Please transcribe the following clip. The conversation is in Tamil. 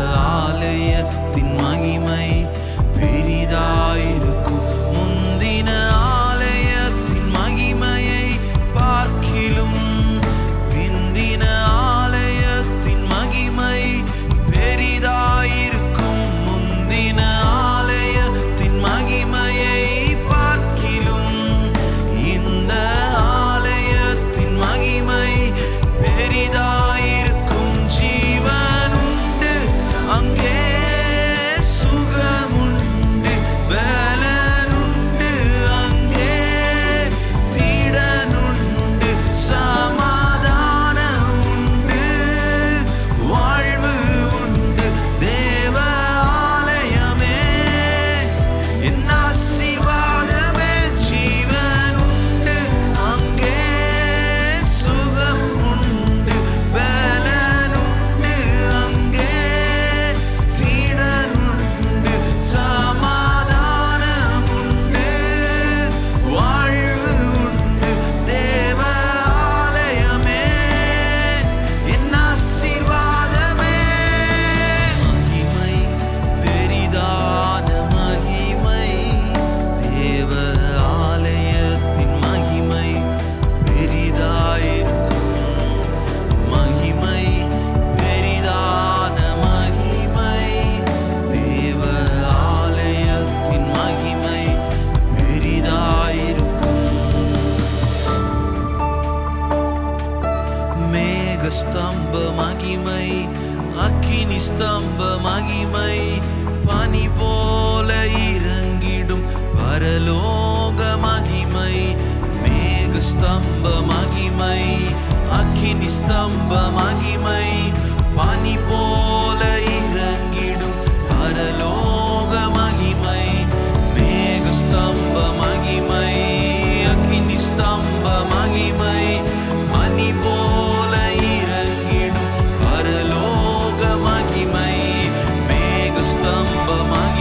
ஆலயத்தின் மகிமை பெரிதாயிருக்கும். முந்தின ஆலயத்தின் மகிமையை பார்க்கிலும் பிந்தின ஆலயத்தின் மகிமை பெரிதாயிருக்கும். முந்தின ஆலயத்தின் மகிமையை பார்க்கிலும் இந்த ஆலயத்தின் மகிமை பெரிதாயிருக்கும். ஜீவனுண்டு அங்கே, சுகமுண்டு, பலனுண்டு அங்கே, தீடனுண்டு, சமாதானம் உண்டு, வாழ்வு உண்டு. தேவ ஆலயமே என் ஆசீர்வாதமே. ஜீவனுண்டு அங்கே, சுகம் உண்டு, பலனுண்டு அங்கே, தீடனுண்டு, சமாதானம் உண்டு, வாழ்வு உண்டு. தேவ ஆலயமே என் ஆசீர்வாதமே. மகிமை பெரிதான மகிமை, தேவ ஆலயத்தின் மகிமை பெரிதாயிருக்கும். மகிமை பெரிதான மகிமை, தேவ ஆலயத்தின் மகிமை பெரிதாயிருக்கும். மேகஸ்தம்ப மகிமை, அக்கினி ஸ்தம்ப மகிமை, பனி போல இறங்கிடும் பரலோக மகிமை. மேகஸ்தம்ப மகிமை, அக்கினி ஸ்தம்ப மகிமை, பனி போல இறங்கிடும் பரலோக மகிமை. மேகஸ்தம்ப மகிமை, அக்கினி ஸ்தம்ப மகிமை, பனி போல இறங்கிடும் பரலோக மகிமை. மேகஸ்தம்ப மகிமை,